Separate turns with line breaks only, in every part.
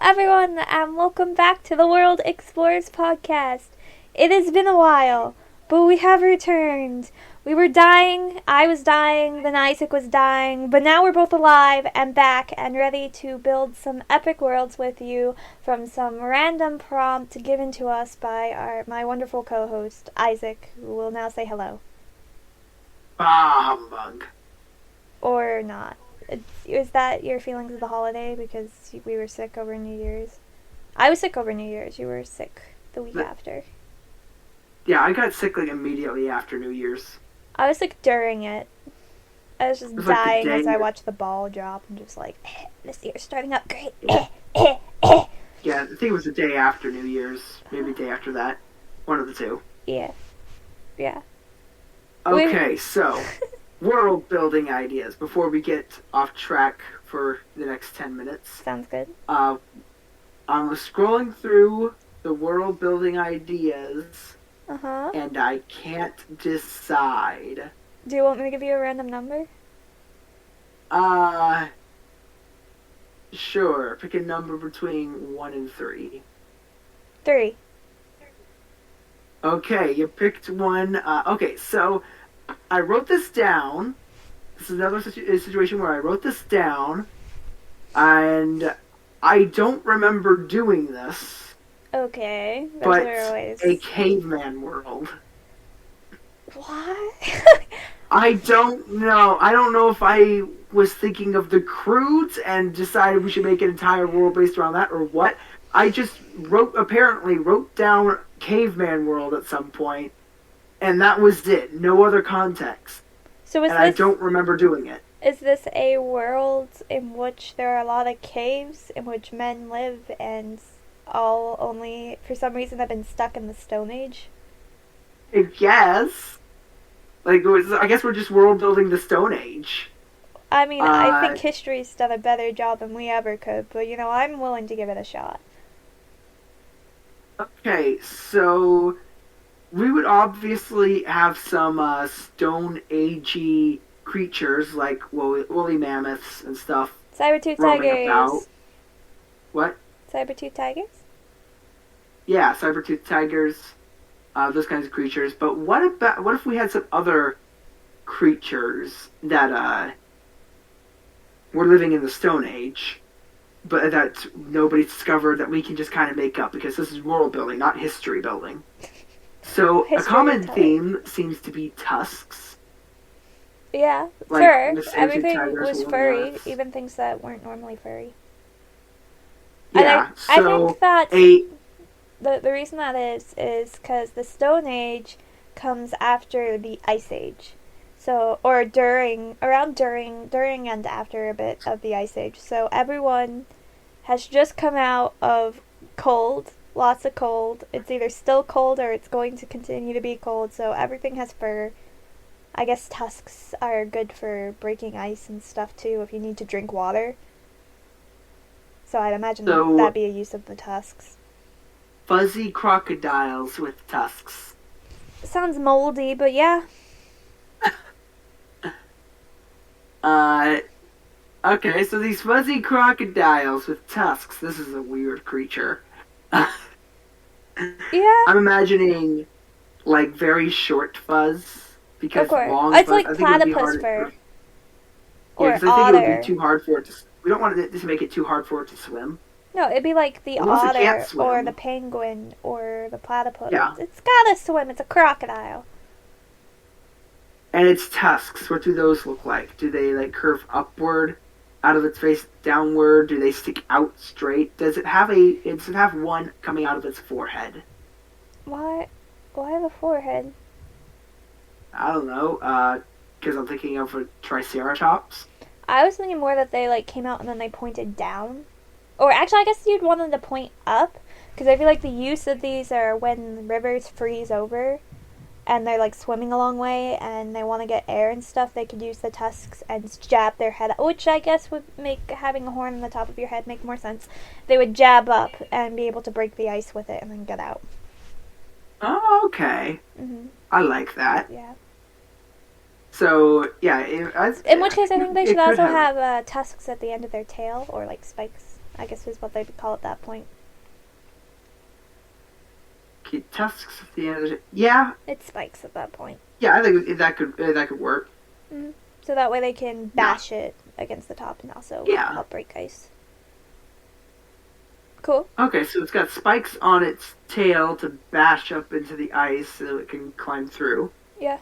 everyone, and welcome back to the World Explorers podcast. It has been a while, but we have returned. We were dying, I was dying, then Isaac was dying, but now we're both alive and back and ready to build some epic worlds with you from some random prompt given to us by my wonderful co-host, Isaac, who will now say hello.
Humbug.
Or not. Is that your feelings of the holiday because we were sick over New Year's? I was sick over New Year's. You were sick the week after.
Yeah, I got sick like immediately after New Year's.
I was sick during it. I was just dying as I watched the ball drop and just like, this year's starting up great.
Yeah, I think it was the day after New Year's. Maybe the day after that. One of the two.
Yeah.
Okay, so world building ideas before we get off track for the next 10 minutes.
Sounds good.
I was scrolling through the world building ideas. And I can't decide.
Do you want me to give you a random number?
Sure. Pick a number between 1 and 3.
3.
Okay, you picked one. Okay, so I wrote this down. This is another situation where I wrote this down, and I don't remember doing this.
Okay,
but a caveman world.
What?
I don't know. I don't know if I was thinking of the Croods and decided we should make an entire world based around that or what. I just apparently wrote down caveman world at some point, and that was it. No other context. I don't remember doing it.
Is this a world in which there are a lot of caves in which men live and all only, for some reason, have been stuck in the Stone Age?
I guess. I guess we're just world building the Stone Age.
I mean, I think history's done a better job than we ever could, but, I'm willing to give it a shot.
Okay, so we would obviously have some Stone Agey creatures like woolly mammoths and stuff.
Saber-tooth tigers.
About. What?
Saber-tooth tigers?
Yeah, saber-tooth tigers, those kinds of creatures. But what if we had some other creatures that were living in the Stone Age, but that nobody discovered that we can just kind of make up because this is world building, not history building. So a common theme seems to be tusks.
Yeah, fur. Everything was furry, even things that weren't normally furry.
Yeah,
I think that the reason that is because the Stone Age comes after the Ice Age, or during and after a bit of the Ice Age. So everyone has just come out of cold, lots of cold. It's either still cold or it's going to continue to be cold. So everything has fur. I guess tusks are good for breaking ice and stuff too if you need to drink water. So I'd imagine that'd be a use of the tusks.
Fuzzy crocodiles with tusks.
Sounds moldy, but yeah.
Okay, so these fuzzy crocodiles with tusks. This is a weird creature.
Yeah.
I'm imagining, very short fuzz. Because long
it's
fuzz,
like platypus fur.
Or otter. I think it would be too hard for it to... We don't want it to make it too hard for it to swim.
No, it'd be like the otter or the penguin or the platypus.
Yeah.
It's gotta swim. It's a crocodile.
And its tusks, what do those look like? Do they curve upward out of its face, downward? Do they stick out straight? Does it have one coming out of its forehead?
Why the forehead?
I don't know, because I'm thinking of a triceratops.
I was thinking more that they came out and then they pointed down. Or actually, I guess you'd want them to point up, because I feel like the use of these are when rivers freeze over and they're swimming a long way and they want to get air and stuff. They could use the tusks and jab their head up, which I guess would make having a horn on the top of your head make more sense. They would jab up and be able to break the ice with it and then get out.
Oh, okay.
Mm-hmm.
I like that.
Yeah.
So, yeah.
In which case, I think they should also have tusks at the end of their tail, or spikes I guess is what they'd call at that point.
Okay, tusks at the end of the... Yeah.
It spikes at that point.
Yeah, I think that could work.
Mm-hmm. So that way they can
Yeah.
bash it against the top and also
Yeah.
help break ice. Cool.
Okay, so it's got spikes on its tail to bash up into the ice so it can climb through.
Yeah.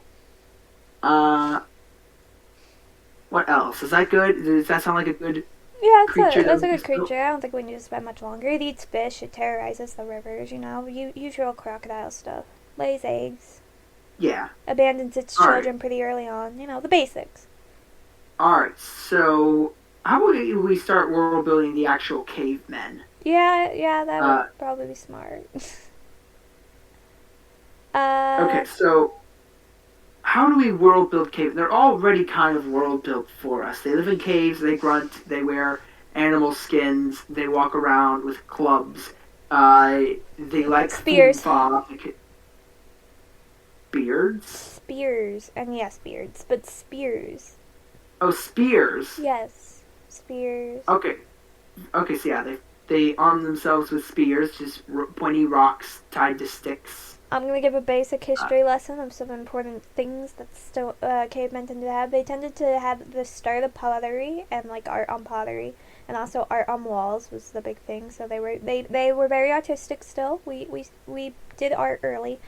What else? Is that good? Does that sound like a good
Yeah,
creature?
that's a good creature. I don't think we need to spend much longer. It eats fish. It terrorizes the rivers, usual crocodile stuff. Lays eggs.
Yeah.
Abandons its children pretty early on. The basics.
Alright, so how about we start world building the actual cavemen?
Yeah, that would probably be smart.
Okay, so how do we world build caves? They're already kind of world built for us. They live in caves, they grunt, they wear animal skins, they walk around with clubs. They like
spears.
Beards?
Spears. And yes, beards, but spears.
Oh, spears.
Yes, spears.
Okay, so yeah, they arm themselves with spears, just pointy rocks tied to sticks.
I'm going to give a basic history lesson of some important things that cavemen tended to have. They tended to have the start of pottery and like art on pottery, and also art on walls was the big thing. So they were very artistic still. We did art early.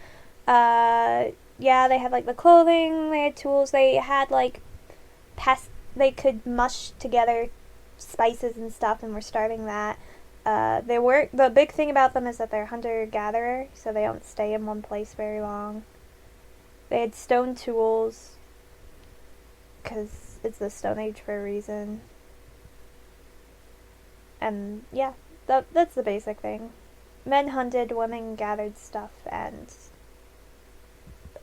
Yeah, they had like the clothing, they had tools, they had like they could mush together spices and stuff, and we're starting that. The big thing about them is that they're hunter-gatherer, so they don't stay in one place very long. They had stone tools, because it's the Stone Age for a reason. And yeah, that's the basic thing. Men hunted, women gathered stuff, and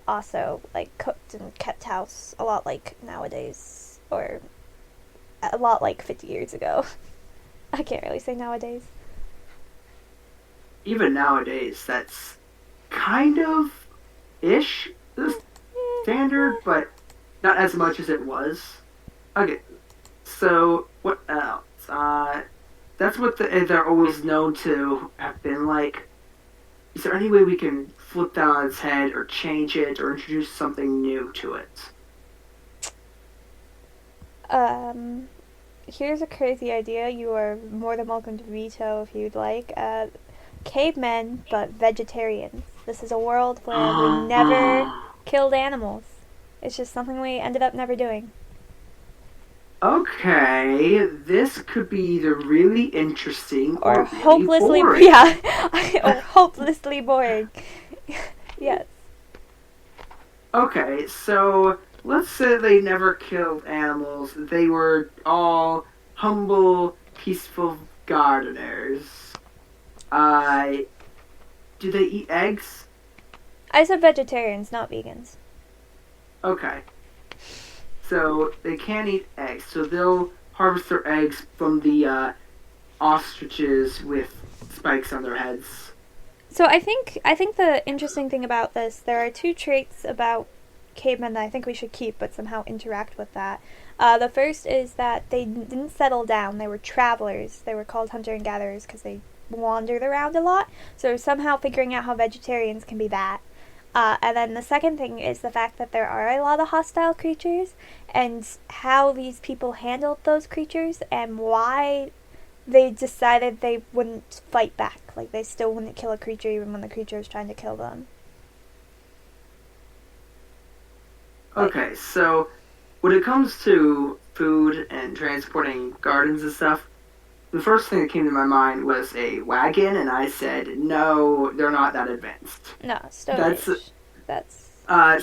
also like cooked and kept house a lot like nowadays, or a lot like 50 years ago. I can't really say nowadays.
Even nowadays, that's kind of ish the standard, but not as much as it was. Okay, so what else? That's what they're always known to have been like. Is there any way we can flip that on its head, or change it, or introduce something new to it?
Here's a crazy idea. You are more than welcome to veto if you'd like. Cavemen, but vegetarians. This is a world where we never killed animals. It's just something we ended up never doing.
Okay, this could be either really interesting or really
hopelessly
boring.
Yeah, or hopelessly boring. Yes.
Okay, so let's say they never killed animals. They were all humble, peaceful gardeners. Do they eat eggs?
I said vegetarians, not vegans.
Okay. So they can't eat eggs, so they'll harvest their eggs from the ostriches with spikes on their heads.
So I think the interesting thing about this, there are two traits about cavemen that I think we should keep, but somehow interact with that. The first is that they didn't settle down. They were travelers. They were called hunter and gatherers because they wandered around a lot. So somehow figuring out how vegetarians can be that. And then the second thing is the fact that there are a lot of hostile creatures, and how these people handled those creatures, and why they decided they wouldn't fight back. Like, they still wouldn't kill a creature even when the creature was trying to kill them.
Okay, so when it comes to food and transporting gardens and stuff, the first thing that came to my mind was a wagon, and I said, no, they're not that advanced.
No, Stone Age.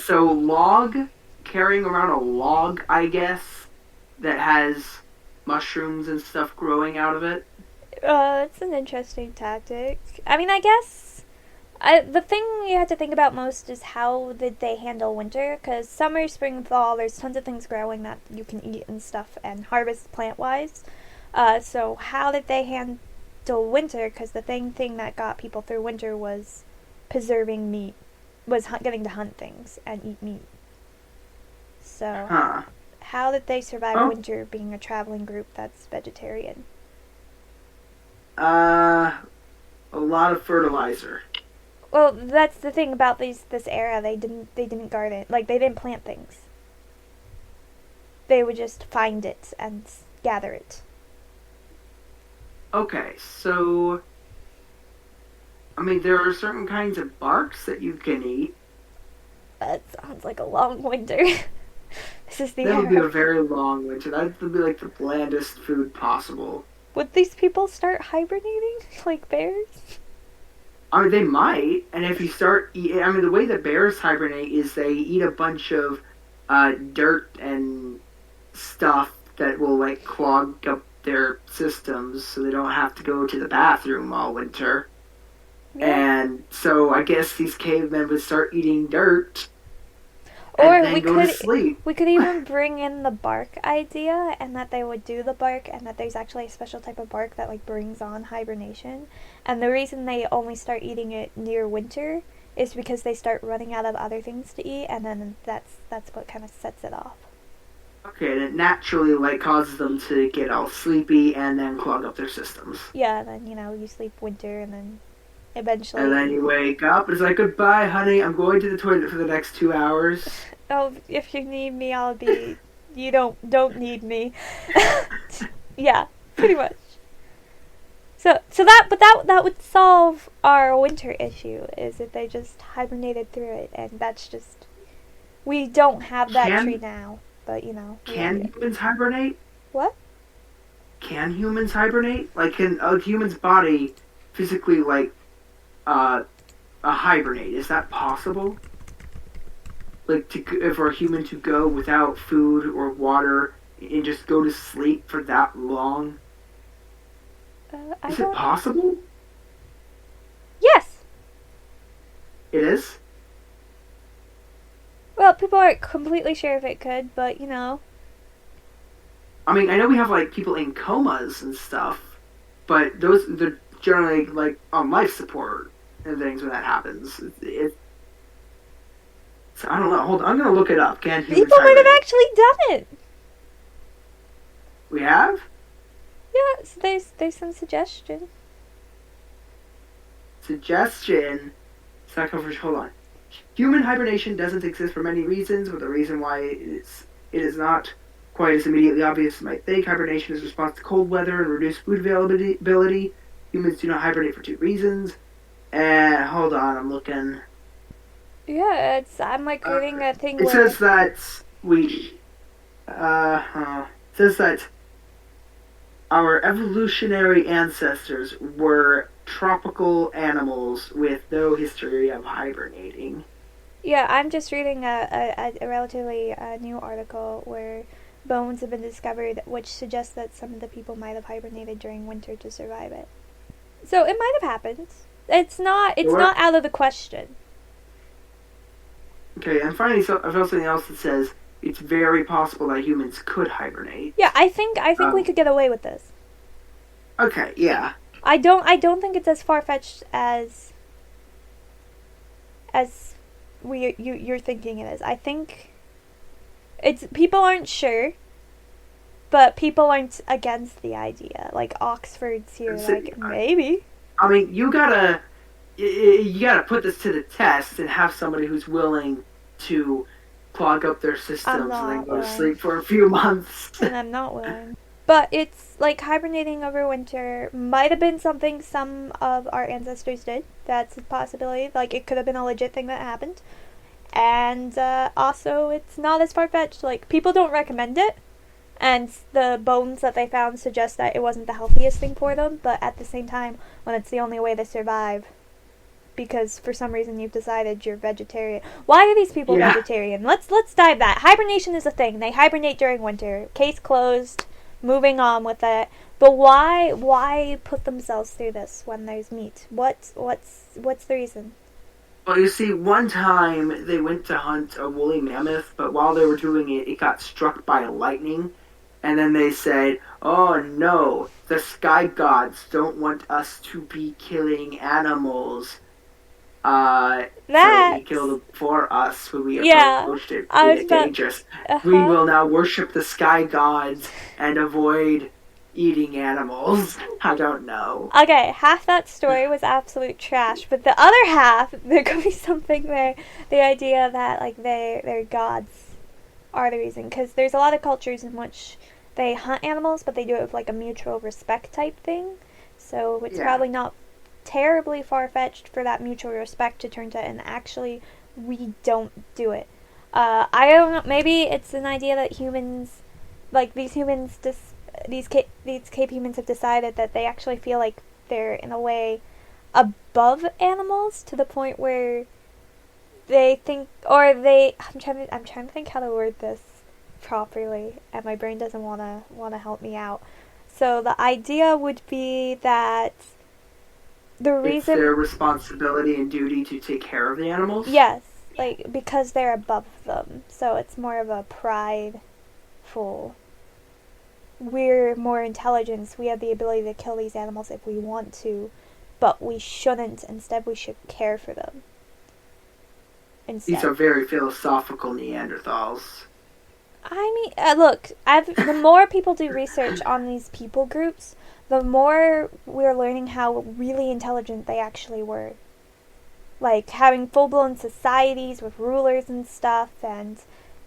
So carrying around a log, I guess, that has mushrooms and stuff growing out of it.
It's an interesting tactic. I mean, I guess the thing you have to think about most is how did they handle winter, because summer, spring, fall, there's tons of things growing that you can eat and stuff and harvest plant-wise. So how did they handle winter, because the thing that got people through winter was preserving meat, was getting to hunt things and eat meat. So how did they survive winter being a traveling group that's vegetarian?
Uh, a lot of fertilizer.
Well, that's the thing about this era. They didn't garden. Like they didn't plant things. They would just find it and gather it.
Okay, so I mean, there are certain kinds of barks that you can eat.
That sounds like a long winter. This is the
That would be
era.
a very long winter. That would be like the blandest food possible.
Would these people start hibernating like bears?
I mean, they might, and if you start eating, I mean, the way that bears hibernate is they eat a bunch of dirt and stuff that will like clog up their systems, so they don't have to go to the bathroom all winter.
Yeah.
And so I guess these cavemen would start eating dirt and
Or
then go to sleep.
we could even bring in the bark idea, and that they would do the bark, and that there's actually a special type of bark that like brings on hibernation. And the reason they only start eating it near winter is because they start running out of other things to eat, and then that's what kind of sets it off.
Okay, and it naturally like causes them to get all sleepy and then clog up their systems.
Yeah, then you sleep winter, and then
And then
eventually.
you wake up, it's like, goodbye, honey, I'm going to the toilet for the next 2 hours.
Oh, if you need me, I'll be. You don't need me. Yeah, pretty much. But that would solve our winter issue, is if they just hibernated through it, and that's just, we don't have that tree
Can
now, but we
can
already.
humans hibernate?
What?
Can humans hibernate? Like, can a human's body physically, like, uh, hibernate? Is that possible? Like, for a human to go without food or water and just go to sleep for that long?
I
Is it
don't.
possible?
Yes.
It is?
Well, people aren't completely sure if it could, but
I mean, I know we have, like, people in comas and stuff, but they're generally, like, on life support and things when that happens. So I don't know. Hold on. I'm going to look it up. Can humans
people might have
hibernate?
actually done it.
We have?
Yeah, so there's some suggestion.
Suggestion. Hold on. Human hibernation doesn't exist for many reasons, but the reason why it is not quite as immediately obvious as you might think. Hibernation is a response to cold weather and reduced food availability. Humans do not hibernate for two reasons. And hold on, I'm looking.
Yeah, I'm like reading a thing
It
where.
says that we. It says that our evolutionary ancestors were tropical animals with no history of hibernating.
Yeah, I'm just reading a relatively new article where bones have been discovered, which suggests that some of the people might have hibernated during winter to survive it. So it might have happened. It's not. It's
What?
not out of the question.
Okay, and finally, I found something else that says it's very possible that humans could hibernate.
Yeah, I think we
Um,
could get away with this.
okay, yeah.
I don't think it's as far fetched as you're thinking it is. I think it's people aren't sure, but people aren't against the idea. Like Oxford's here, like maybe.
I mean, you gotta put this to the test and have somebody who's willing to clog up their
I'm
systems and then
not
go to
willing,
sleep for a few months.
and I'm not willing. But it's like hibernating over winter might have been something some of our ancestors did. That's a possibility. Like it could have been a legit thing that happened. And also, it's not as far fetched. Like people don't recommend it, and the bones that they found suggest that it wasn't the healthiest thing for them. But at the same time, when it's the only way to survive, because for some reason you've decided you're vegetarian. Why are these people
Yeah.
vegetarian? Let's dive that. Hibernation is a thing. They hibernate during winter. Case closed. Moving on with it. But why put themselves through this when there's meat? What's the reason?
Well, you see, one time they went to hunt a woolly mammoth, but while they were doing it, it got struck by lightning. And then they said, oh no, the sky gods don't want us to be killing animals. So he
That's
killed them for us when we
yeah.
approached it.
I was
It's
about
dangerous.
uh
We
huh.
will now worship the sky gods and avoid eating animals. I don't know.
Okay, half that story was absolute trash, but the other half, there could be something there. The idea that like their gods are the reason, because there's a lot of cultures in which they hunt animals, but they do it with like a mutual respect type thing. So it's
Yeah.
probably not terribly far fetched for that mutual respect to turn to, and actually, we don't do it. I don't know. Maybe it's an idea that humans, like these humans, these cave humans have decided that they actually feel like they're in a way above animals to the point where they think, or they. I'm trying to think how to word this properly, and my brain doesn't wanna help me out. So the idea would be that the
It's their
reason,
responsibility and duty to take care of the animals.
yes, like because they're above them, so it's more of a prideful. We're more intelligent. We have the ability to kill these animals if we want to, but we shouldn't. Instead, we should care for them.
These
Instead.
are very philosophical Neanderthals.
I mean, look, the more people do research on these people groups, the more we're learning how really intelligent they actually were. Like having full blown societies with rulers and stuff, and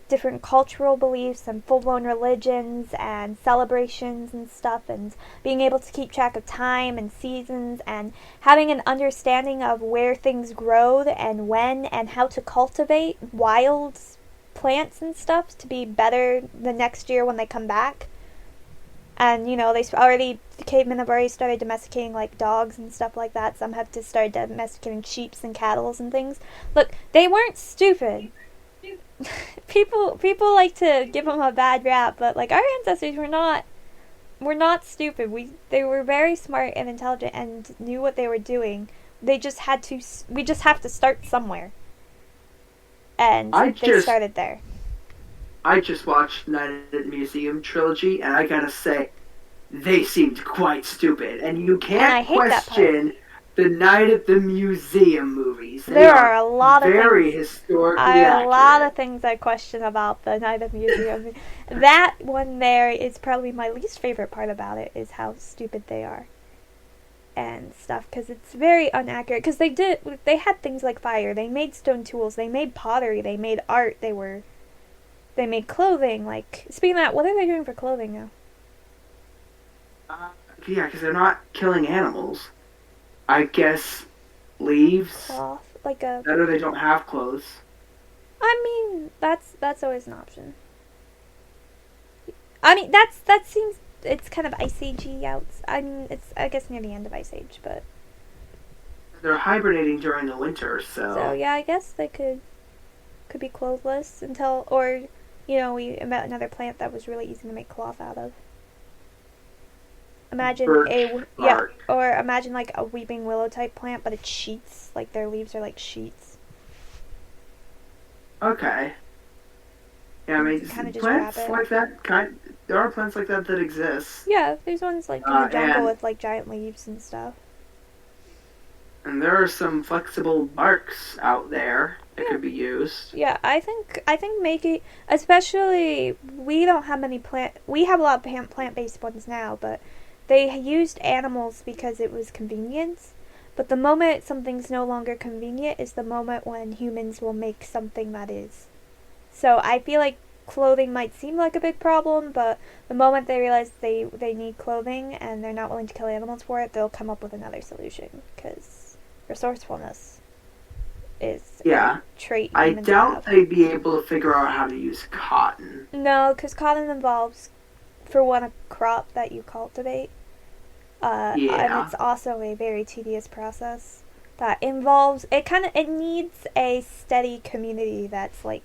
different cultural beliefs, and full blown religions, and celebrations and stuff, and being able to keep track of time and seasons, and having an understanding of where things grow and when, and how to cultivate wild plants and stuff to be better the next year when they come back. And the cavemen have already started domesticating like dogs and stuff like that. Some have to start domesticating sheep and cattle and things. Look, they weren't stupid. People like to give them a bad rap, but like our ancestors were not stupid. They were very smart and intelligent and knew what they were doing. We just have to start somewhere, and
I
they
just
started there.
I just watched Night at the Museum trilogy, and I gotta say, they seemed quite stupid. And you
And I
can't
hate that part.
question the Night at the Museum movies. They
There are
are
a lot of
very
things.
historically
A lot
accurate.
of things I question about the Night of the Museum. That one there is probably my least favorite part about it, is how stupid they are and stuff, because it's very inaccurate. Because they had things like fire, they made stone tools, they made pottery, they made art, they made clothing. Like, speaking of that, what are they doing for clothing now?
Uh, yeah, because they're not killing animals. I guess leaves.
Cloth, like a.
That or they don't have clothes.
I mean, that's always an option. I mean, that seems, it's kind of ice agey out. I mean, it's, I guess, near the end of Ice Age, but
They're hibernating during the winter,
so
so
yeah, I guess they could be clothless until, or we met another plant that was really easy to make cloth out of. Imagine
birch
yeah,
bark.
or imagine like a weeping willow type plant, but it's sheets. Like their leaves are like sheets.
Okay. Yeah, I
And you
mean,
can kind of just wrap
plants
it.
like that there are plants like that that exist,
Yeah, there's ones like in the jungle
and
with like giant leaves and stuff.
there are some flexible barks out there that
Yeah.
could be used.
Yeah, I think making, especially, we don't have many we have a lot of plant-based ones now, but they used animals because it was convenience. But the moment something's no longer convenient is the moment when humans will make something that is. So I feel like clothing might seem like a big problem, but the moment they realize they need clothing and they're not willing to kill animals for it, they'll come up with another solution, because resourcefulness is
Yeah,
a trait
I
humans
doubt
have.
they'd be able to figure out how to use cotton.
No, because cotton involves, for one, a crop that you cultivate, and
Yeah,
it's also a very tedious process that involves, it needs a steady community that's like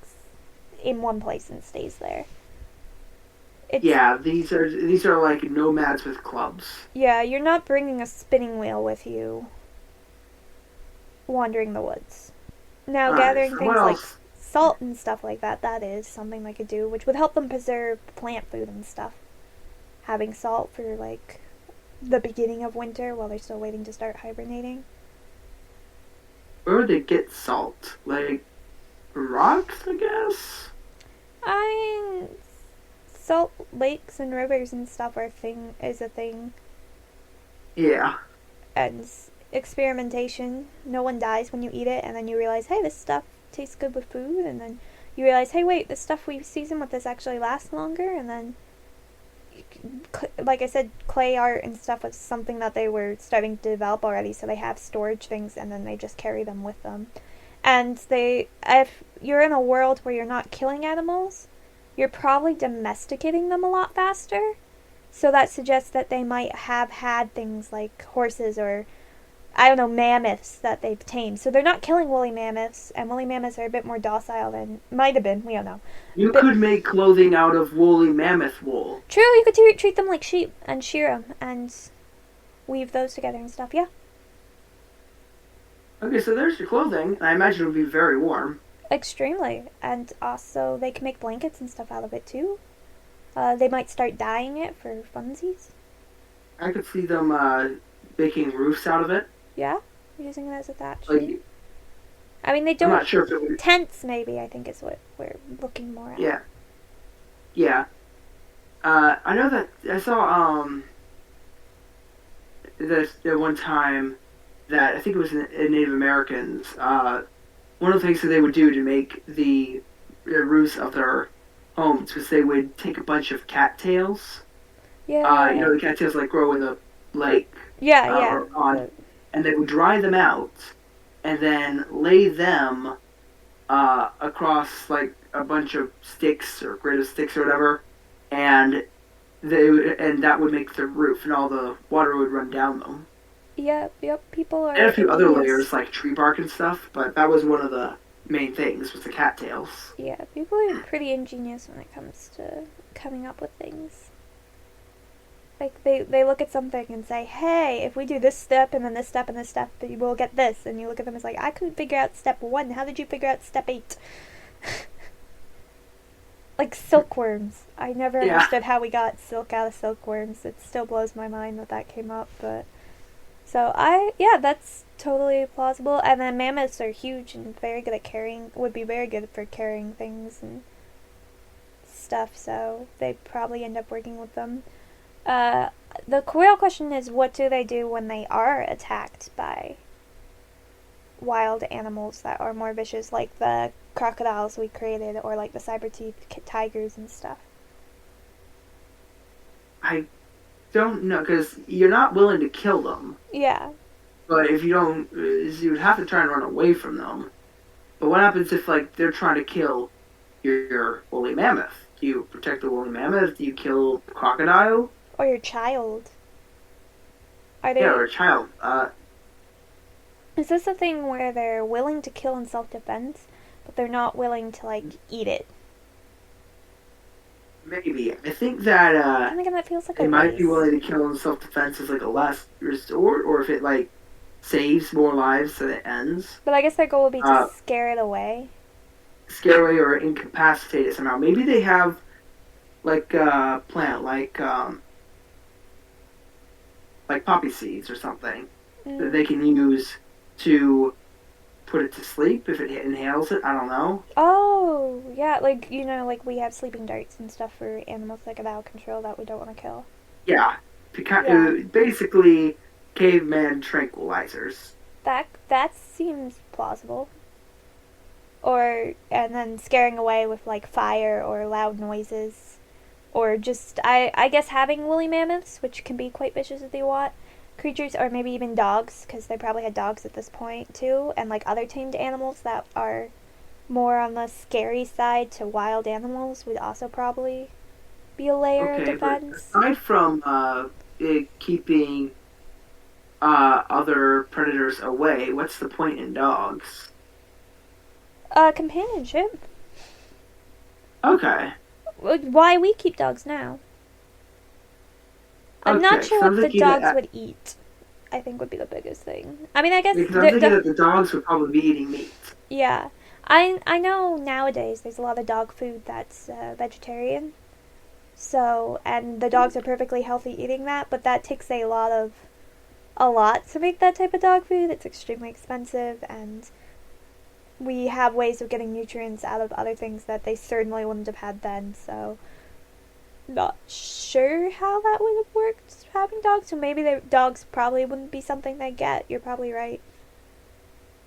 in one place and stays there. It's
yeah. These are like nomads with clubs.
Yeah, you're not bringing a spinning wheel with you wandering the woods. Now,
All right.
gathering
So what
things like
else?
salt and stuff like that, that is something they could do, which would help them preserve plant food and stuff. Having salt for like the beginning of winter while they're still waiting to start hibernating.
Where would they get salt? Like rocks, I guess.
I mean, salt lakes and rivers and stuff is a thing.
Yeah.
And experimentation. No one dies when you eat it, and then you realize, hey, this stuff tastes good with food, and then you realize, hey, wait, the stuff we season with this actually lasts longer, and then, like I said, clay art and stuff was something that they were starting to develop already, so they have storage things, and then they just carry them with them. And if you're in a world where you're not killing animals, you're probably domesticating them a lot faster. So that suggests that they might have had things like horses or, I don't know, mammoths that they've tamed. So they're not killing woolly mammoths, and woolly mammoths are a bit more docile than might have been. We don't know.
You
But
could make clothing out of woolly mammoth wool.
true, you could treat them like sheep and shear them and weave those together and stuff. Yeah,
Okay, so there's your clothing. I imagine it would be very warm.
extremely. And also, they can make blankets and stuff out of it too. They might start dyeing it for funsies.
I could see them making roofs out of it.
Yeah, using it as a thatch.
Like,
I mean, they
I'm
don't.
not sure if it would.
Tents, maybe, I think is what we're looking more at.
Yeah, yeah. I know that I saw this at one time that I think it was in Native Americans. One of the things that they would do to make the roofs of their homes was they would take a bunch of cattails.
Yeah.
You know, the cattails like grow in the lake.
Yeah,
Or pond, and they would dry them out, and then lay them across like a bunch of sticks or grid of sticks or whatever, and that would make the roof, and all the water would run down them.
Yep. People are.
And a few other
ingenious.
layers like tree bark and stuff, but that was one of the main things was the cattails.
Yeah, people are pretty ingenious when it comes to coming up with things. Like, they look at something and say, hey, if we do this step and then this step and this step, we'll get this. And you look at them as like, I couldn't figure out step 1. How did you figure out step 8? Like silkworms. I never understood how we got silk out of silkworms. It still blows my mind that came up. But so that's totally plausible. And then mammoths are huge and very good at would be very good for carrying things and stuff. So they probably end up working with them. The real question is, what do they do when they are attacked by wild animals that are more vicious, like the crocodiles we created, or like the saber-toothed tigers and stuff?
I don't know, because you're not willing to kill them.
Yeah.
But if you don't, you'd have to try and run away from them. But what happens if, like, they're trying to kill your woolly mammoth? Do you protect the woolly mammoth? Do you kill the crocodile?
Or your child. Are they?
Yeah, or a child.
Is this a thing where they're willing to kill in self-defense, but they're not willing to, like, eat it?
Maybe. I think that
And again, that feels like
they
a
might
waste.
be willing to kill in self-defense as like a last resort, or if it like saves more lives than it ends.
But I guess their goal would be to scare it away.
Scare away or incapacitate it somehow. Maybe they have like a plant like poppy seeds or something that they can use to put it to sleep if it inhales it. I don't know.
Oh, yeah, like, like we have sleeping darts and stuff for animals that get out of control that we don't want to kill.
Yeah. Basically, caveman tranquilizers.
That seems plausible. And then scaring away with, like, fire or loud noises. Or just, I guess having woolly mammoths, which can be quite vicious if they want. Creatures, or maybe even dogs, because they probably had dogs at this point too, and like other tamed animals that are more on the scary side to wild animals would also probably be a layer of defense.
But aside from keeping other predators away, what's the point in dogs?
Companionship.
Okay.
Why we keep dogs now. I'm not sure what the dogs would eat. I think would be the biggest thing. I mean, I guess...
Because I'm thinking that the dogs would probably be eating meat.
Yeah. I know nowadays there's a lot of dog food that's vegetarian. So, and the dogs are perfectly healthy eating that, but that takes a lot to make that type of dog food. It's extremely expensive, and we have ways of getting nutrients out of other things that they certainly wouldn't have had then, so... not sure how that would have worked having dogs. So maybe the dogs probably wouldn't be something they get. You're probably right.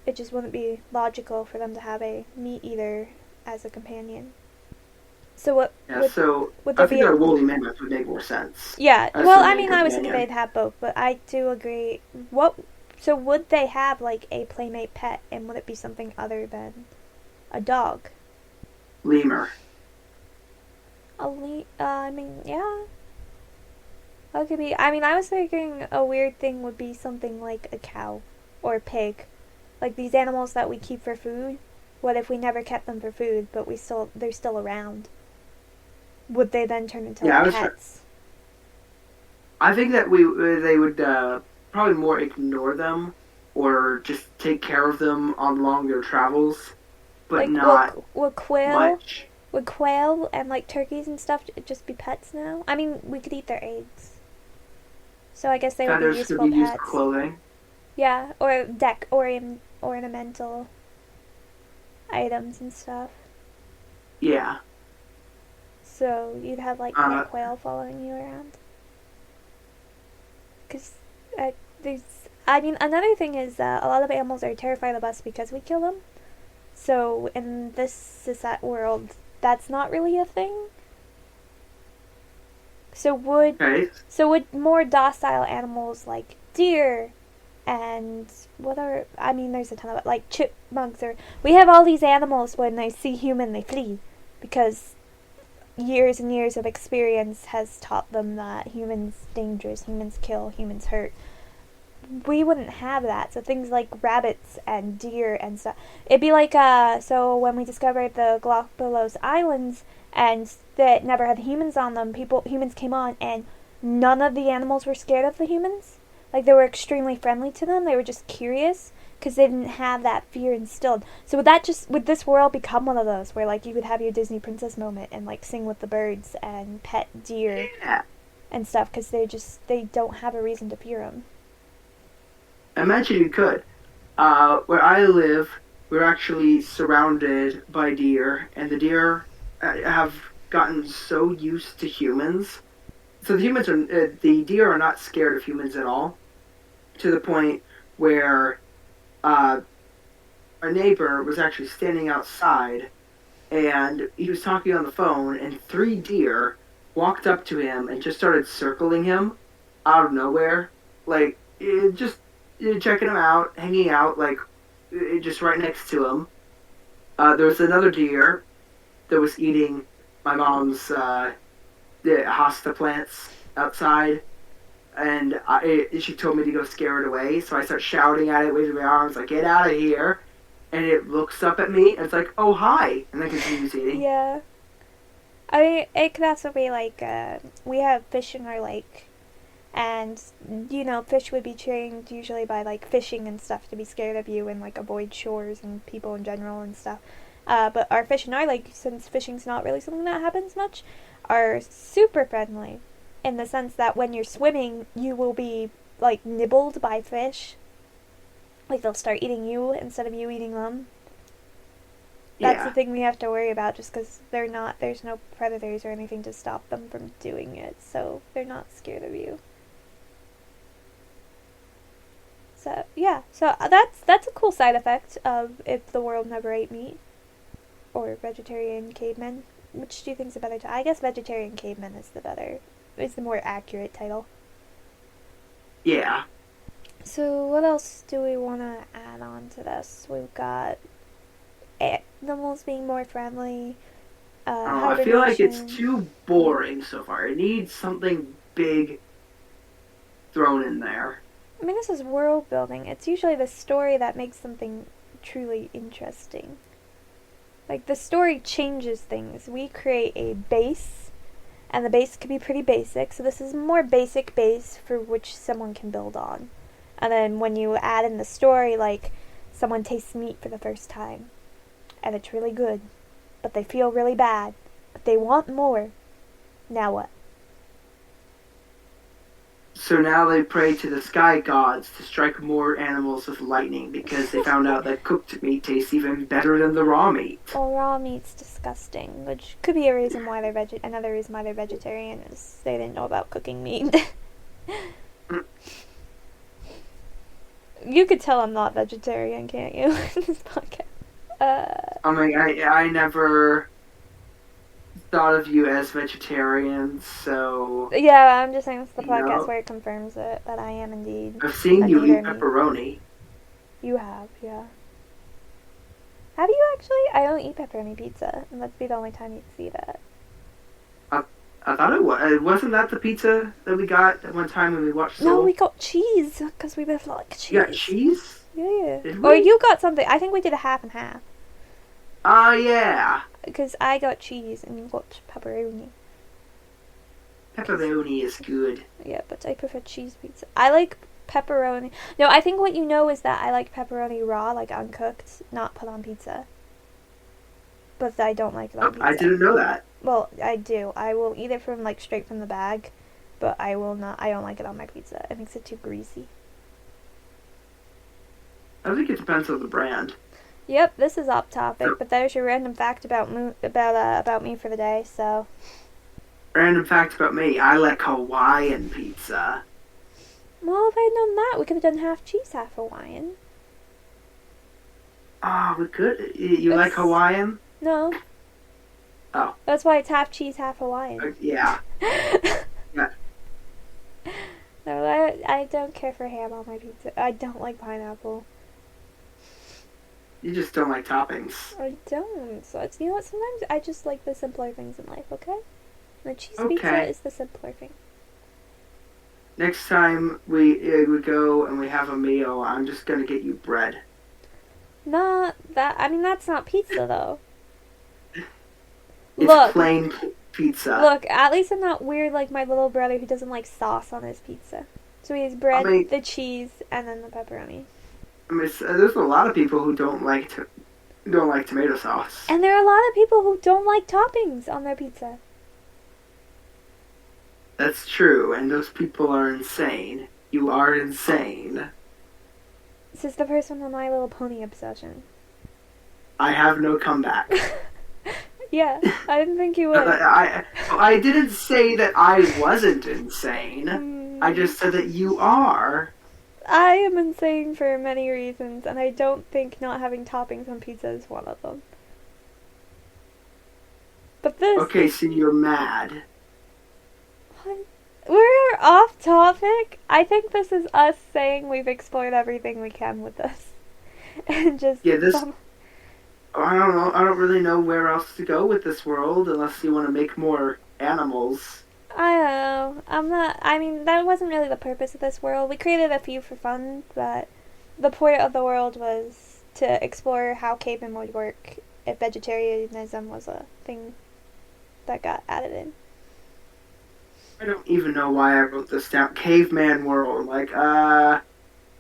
It just wouldn't be logical for them to have a meat eater as a companion. So what
Yeah, so
would there
I think
be
that
a
a woolly mammoth would make more sense
yeah?
as
Well,
the
I
main
mean, I was thinking
companion.
they'd have both, but I do agree. What? So would they have like a playmate pet, and would it be something other than a dog?
Lemur.
I mean, yeah, that could be. I mean, I was thinking a weird thing would be something like a cow or a pig, like these animals that we keep for food. What if we never kept them for food, but they're still around? Would they then turn into
Yeah,
like
I was.
pets?
I think that they would probably more ignore them or just take care of them on longer travels, but
Like,
not
would quail,
much.
would quail and like turkeys and stuff just be pets now? I mean, we could eat their eggs, so I guess they would be
Feathers could
useful
be used for
pets.
clothing.
Yeah, or ornamental items and stuff.
Yeah.
So you'd have like a
Uh,
quail following you around. Because there's, I mean, another thing is a lot of animals are terrified of us because we kill them. So in this world, that's not really a thing. So
okay.
would more docile animals like deer and what are I mean there's a ton of it like chipmunks or we have all these animals when they see human they flee because years and years of experience has taught them that humans dangerous, humans kill, humans hurt. We wouldn't have that. So things like rabbits and deer and stuff. It'd be like so when we discovered the Galapagos Islands and that never had humans on them, humans came on and none of the animals were scared of the humans. Like they were extremely friendly to them. They were just curious because they didn't have that fear instilled. So would this world become one of those where like you could have your Disney princess moment and like sing with the birds and pet deer
Yeah.
and stuff because they don't have a reason to fear them.
Imagine you could. Where I live, we're actually surrounded by deer, and the deer have gotten so used to humans. So the deer are not scared of humans at all, to the point where uh, our neighbor was actually standing outside, and he was talking on the phone, and three deer walked up to him and just started circling him out of nowhere, like just checking him out, hanging out, like just right next to him. There was another deer that was eating my mom's hosta plants outside, and she told me to go scare it away. So I start shouting at it, waving my arms, like "Get out of here!" And it looks up at me, and it's like, "Oh hi!" And then continues eating.
Yeah. I mean, it could also be like we have fish in our lake, and fish would be trained usually by like fishing and stuff to be scared of you and like avoid shores and people in general and stuff. But our fish in our lake, since fishing's not really something that happens much, are super friendly, in the sense that when you're swimming, you will be like nibbled by fish. Like they'll start eating you instead of you eating them. That's the
Yeah.
thing we have to worry about just because there's no predators or anything to stop them from doing it, so they're not scared of you. So yeah, so that's a cool side effect of if the world never ate meat or vegetarian cavemen. Which do you think's a better title? I guess vegetarian cavemen is the more accurate title.
Yeah.
So what else do we want to add on to this? We've got animals being more friendly,
Oh, I feel like it's
hibernation.
too boring so far. It needs something big thrown in there.
I mean, this is world building. It's usually the story that makes something truly interesting. Like, the story changes things. We create a base, and the base can be pretty basic, so this is a more basic base for which someone can build on. And then when you add in the story, like, someone tastes meat for the first time, and it's really good, but they feel really bad, but they want more. Now what?
So now they pray to the sky gods to strike more animals with lightning because they found out that cooked meat tastes even better than the raw meat.
Well, raw meat's disgusting, which could be a reason why they're another reason why they're vegetarian is they didn't know about cooking meat. You could tell I'm not vegetarian, can't you? In this podcast.
I never thought of you as vegetarian, so
yeah, I'm just saying it's the podcast
know.
where it confirms it that I am indeed.
I've seen you eat pepperoni.
You have, yeah. Have you actually? I don't eat pepperoni pizza, and that'd be the only time you'd see that.
I thought it was. Wasn't that the pizza that we got at one time when we watched Soul?
No, we got cheese, because we both like cheese.
You got cheese?
Yeah. Or you got something. I think we did a half and half.
Yeah.
Because I got cheese and you got pepperoni.
Pepperoni is good.
Yeah, but I prefer cheese pizza. I like pepperoni. No, I think what you know is that I like pepperoni raw, like uncooked, not put on pizza. But I don't like it on pizza.
I didn't know that.
Well, I do. I will eat it from straight from the bag, but I will not. I don't like it on my pizza. It makes it too greasy.
I think it depends on the brand.
Yep, this is off topic, but there's your random fact about me for the day. So.
Random fact about me: I like Hawaiian pizza.
Well, if I had known that, we could have done half cheese, half Hawaiian.
Oh, we could. You like Hawaiian?
No.
Oh.
That's why it's half cheese, half Hawaiian.
Yeah. Yeah.
No, I don't care for ham on my pizza. I don't like pineapple.
You just don't like toppings.
I don't. So you know what? Sometimes I just like the simpler things in life, okay? The cheese pizza is the simpler thing.
Next time we go and we have a meal, I'm just gonna get you bread.
Not that. I mean, that's not pizza, though.
It's plain pizza.
Look, at least I'm not weird like my little brother who doesn't like sauce on his pizza. So he has bread, the cheese, and then the pepperoni.
I mean, there's a lot of people who don't like tomato sauce.
And there are a lot of people who don't like toppings on their pizza.
That's true, and those people are insane. You are insane.
This is the first one on My Little Pony obsession.
I have no comeback.
Yeah, I didn't think you would.
I didn't say that I wasn't insane. I just said that you are.
I am insane for many reasons, and I don't think not having toppings on pizza is one of them. But this...
Okay, so you're mad.
What? We're off topic. I think this is us saying we've explored everything we can with this. And just...
Yeah, this... I don't know. I don't really know where else to go with this world unless you want to make more animals.
I don't know. I'm not... I mean, that wasn't really the purpose of this world. We created a few for fun, but the point of the world was to explore how cavemen would work if vegetarianism was a thing that got added in.
I don't even know why I wrote this down. Caveman world.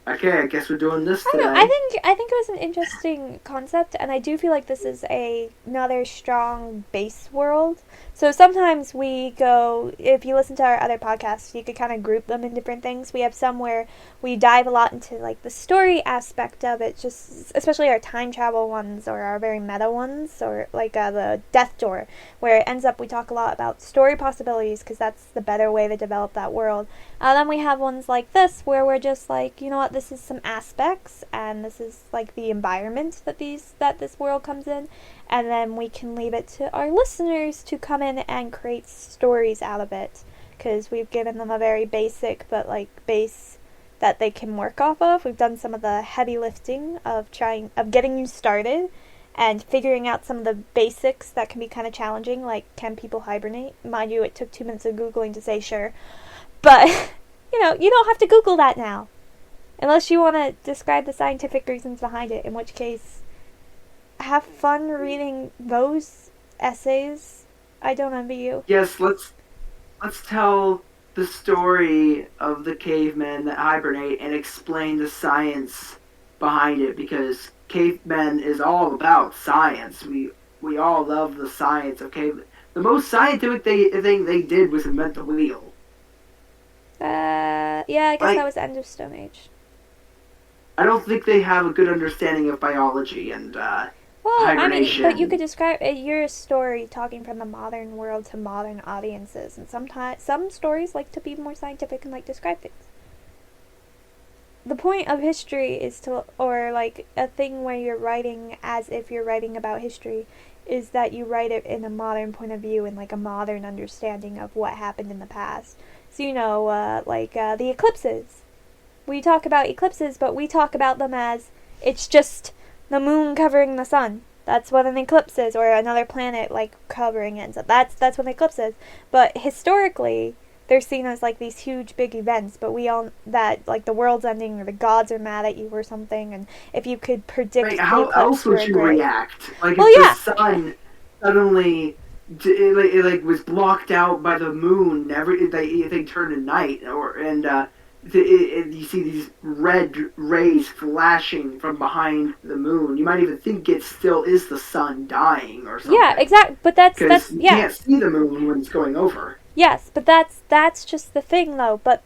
Okay, I guess we're doing this today.
I think it was an interesting concept, and I do feel like this is another strong base world. So sometimes we go, if you listen to our other podcasts, you could kind of group them in different things. We have some where we dive a lot into like the story aspect of it, just especially our time travel ones or our very meta ones, or like the Death Door, where it ends up we talk a lot about story possibilities because that's the better way to develop that world. Then we have ones like this where we're just like, you know what, this is some aspects, and this is like the environment that this world comes in, and then we can leave it to our listeners to come in and create stories out of it, because we've given them a very basic but like base that they can work off of. We've done some of the heavy lifting of getting you started and figuring out some of the basics that can be kind of challenging, like can people hibernate? Mind you, it took 2 minutes of Googling to say sure. But, you don't have to Google that now. Unless you want to describe the scientific reasons behind it, in which case, have fun reading those essays. I don't envy you.
Yes, let's tell the story of the cavemen that hibernate and explain the science behind it, because cavemen is all about science. We all love the science of cavemen. The most scientific thing they did was invent the wheel.
Yeah, I guess that was the end of Stone Age.
I don't think they have a good understanding of biology and
Well, I mean, but you
hibernation.
could describe your story talking from the modern world to modern audiences, and sometimes some stories like to be more scientific and like describe things. The point of history is to, or like a thing where you're writing as if you're writing about history, is that you write it in a modern point of view and like a modern understanding of what happened in the past. So the eclipses. We talk about eclipses, but we talk about them as it's just the moon covering the sun. That's what an eclipse is, or another planet like covering it. So that's what an eclipse is. But historically, they're seen as like these huge big events. But we all that like the world's ending or the gods are mad at you or something. And if you could
Right?
predict the
How
eclipse,
else
you
would
were
you
great.
react? Like
Well,
if the
yeah,
sun suddenly it was blocked out by the moon, they turn to night, you see these red rays flashing from behind the moon. You might even think it still is the sun dying or
yeah,
something
exactly. But
because
that's
you
yeah,
can't see the moon when it's going over.
yes. But that's just the thing, though. But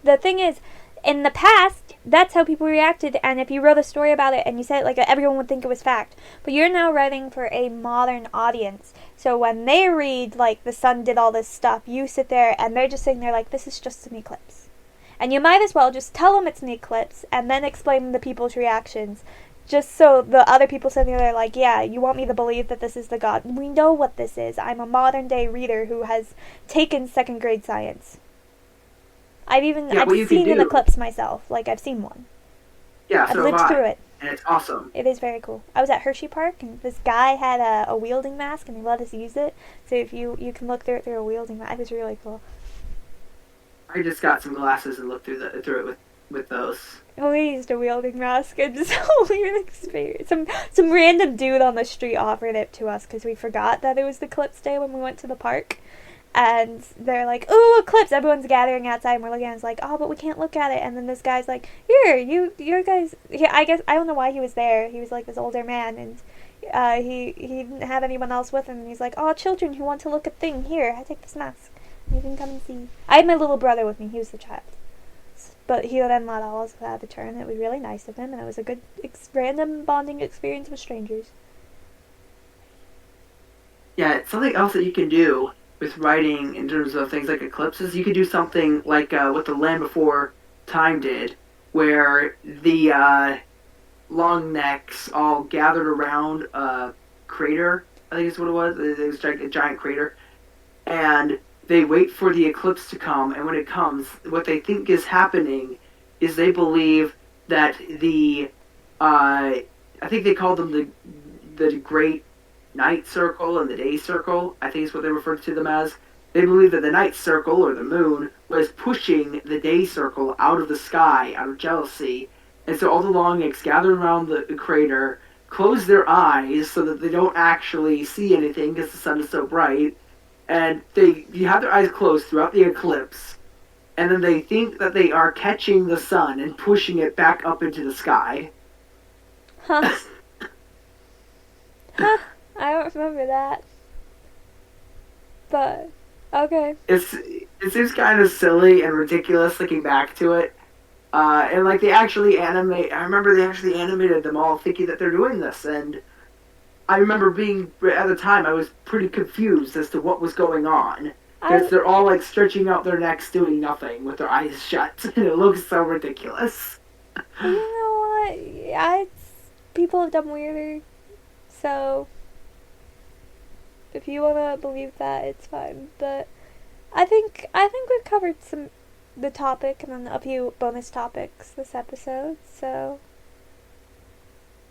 the thing is, in the past, that's how people reacted, and if you wrote a story about it and you said it like everyone would think it was fact. But you're now writing for a modern audience, so when they read like the sun did all this stuff, you sit there and they're just sitting there like this is just an eclipse, and you might as well just tell them it's an eclipse and then explain the people's reactions. Just so the other people sitting there like, yeah, you want me to believe that this is the god? We know what this is. I'm a modern day reader who has taken second grade science.
Yeah,
I've
what you could
seen an
do.
eclipse myself. Like I've seen one.
Yeah,
I've
so have
lived through
I,
it.
and it's awesome.
It is very cool. I was at Hershey Park and this guy had a wielding mask and he let us use it. So if you can look through it through a wielding mask, it was really cool.
I just got some glasses and looked through it with those.
We used a wielding mask and just a weird experience. Some random dude on the street offered it to us because we forgot that it was the eclipse day when we went to the park. And they're like, "Ooh, eclipse!" Everyone's gathering outside, and we're looking at it. It's like, "Oh, but we can't look at it." And then this guy's like, "Here, your guys." Yeah, I guess I don't know why he was there. He was like this older man, and he didn't have anyone else with him. And he's like, "Oh, children who want to look at thing, here, I take this mask. You can come and see." I had my little brother with me. He was the child, but he then let all of us have a turn. It was really nice of him, and it was a good random bonding experience with strangers.
Yeah, something else that you can do with writing in terms of things like eclipses, you could do something like what the Land Before Time did, where the long necks all gathered around a crater. I think is what it was. It was like a giant crater, and they wait for the eclipse to come. And when it comes, what they think is happening is they believe that I think they called them the Great Night Circle and the Day Circle. I think is what they referred to them as. They believe that the night circle, or the moon, was pushing the day circle out of the sky out of jealousy. And so all the long necks gather around the crater, close their eyes so that they don't actually see anything because the sun is so bright. And you have their eyes closed throughout the eclipse. And then they think that they are catching the sun and pushing it back up into the sky.
Huh. Huh. I don't remember that. But okay.
It seems kind of silly and ridiculous looking back to it. And like they actually animate. I remember they actually animated them all, thinking that they're doing this. And I remember being at the time I was pretty confused as to what was going on because
I
they're all like stretching out their necks, doing nothing with their eyes shut, and it looks so ridiculous.
You know what? People have done weirder. So if you wanna believe that, it's fine. But I think we've covered the topic and then a few bonus topics this episode. So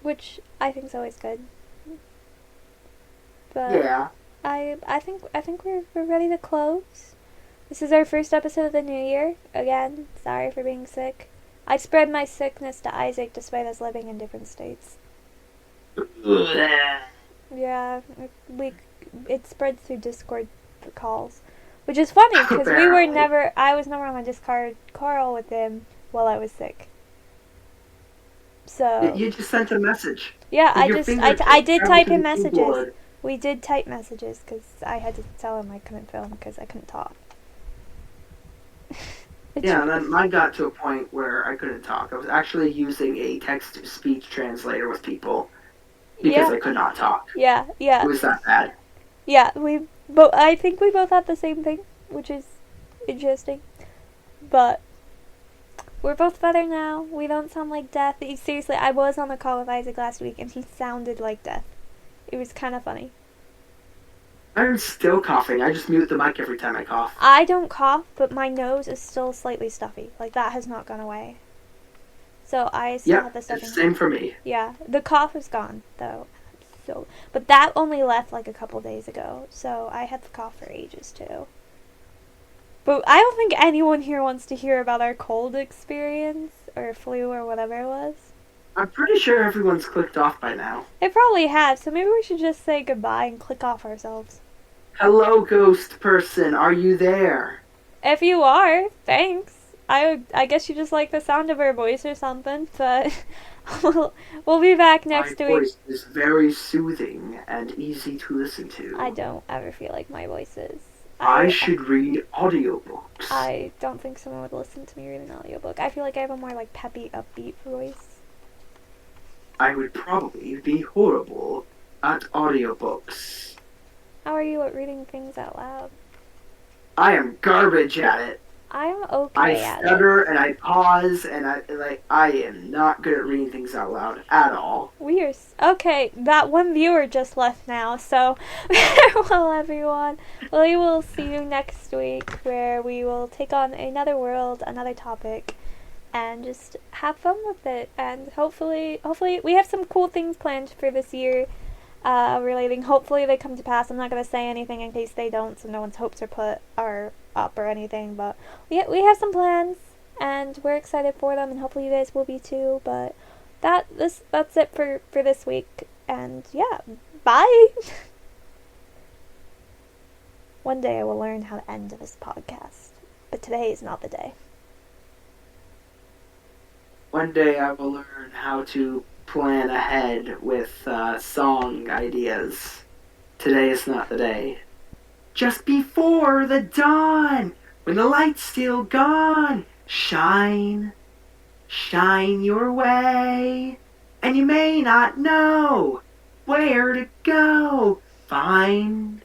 which I think is always good. But
Yeah.
I think we're ready to close. This is our first episode of the new year. Again, sorry for being sick. I spread my sickness to Isaac despite us living in different states. Yeah, it spread through Discord calls, which is funny because
Apparently.
I was never on a Discord call with him while I was sick. So
You just sent a message
yeah,
with your
I
fingertips
did
traveled
type
to the
him messages.
keyboard.
We did type messages because I had to tell him I couldn't film because I couldn't talk.
Yeah, and then mine got to a point where I couldn't talk. I was actually using a text-to-speech translator with people because
Yeah,
I could not talk.
yeah,
It
yeah,
was that bad.
yeah. But I think we both had the same thing, which is interesting. But we're both better now. We don't sound like death. Seriously, I was on the call with Isaac last week, and he sounded like death. It was kind of funny.
I'm still coughing. I just mute the mic every time I cough.
I don't cough, but my nose is still slightly stuffy. Like, that has not gone away. So I still have the stuffing.
Same for me.
Yeah, the cough is gone, though. So, but that only left like a couple days ago. So I had the cough for ages, too. But I don't think anyone here wants to hear about our cold experience, or flu, or whatever it was.
I'm pretty sure everyone's clicked off by now.
They probably have, so maybe we should just say goodbye and click off ourselves.
Hello, ghost person. Are you there?
If you are, thanks. I guess you just like the sound of our voice or something, but we'll be back next week.
My voice is very soothing and easy to listen to.
I don't ever feel like my voice is.
I should read audiobooks.
I don't think someone would listen to me read an audiobook. I feel like I have a more like peppy, upbeat voice.
I would probably be horrible at audiobooks.
How are you at reading things out loud?
I am garbage at it.
I'm okay at it.
I stutter and I pause and I am not good at reading things out loud at all.
Weird. Okay, that one viewer just left now, so well, everyone. We will see you next week, where we will take on another world, another topic, and just have fun with it. And hopefully we have some cool things planned for this year. Relating. Hopefully they come to pass. I'm not gonna say anything in case they don't, so no one's hopes are up or anything. But we have some plans, and we're excited for them, and hopefully you guys will be too. But that's it for this week, and yeah, bye. One day I will learn how to end this podcast, but today is not the day.
One day I will learn how to plan ahead with song ideas. Today is not the day. Just before the dawn, when the light's still gone, shine, shine your way, and you may not know where to go. Find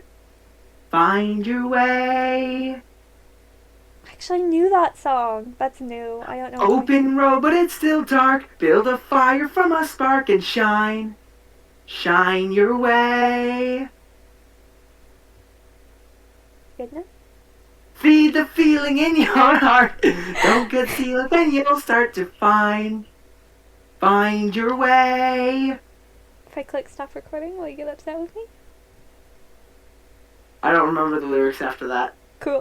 your way.
I actually knew that song. That's new. I don't know.
Open road, but it's still dark. Build a fire from a spark and shine. Shine your way.
Good enough?
Feed the feeling in your heart. Don't conceal it, then you'll start to find your way.
If I click stop recording, will you get upset with me?
I don't remember the lyrics after that.
Cool.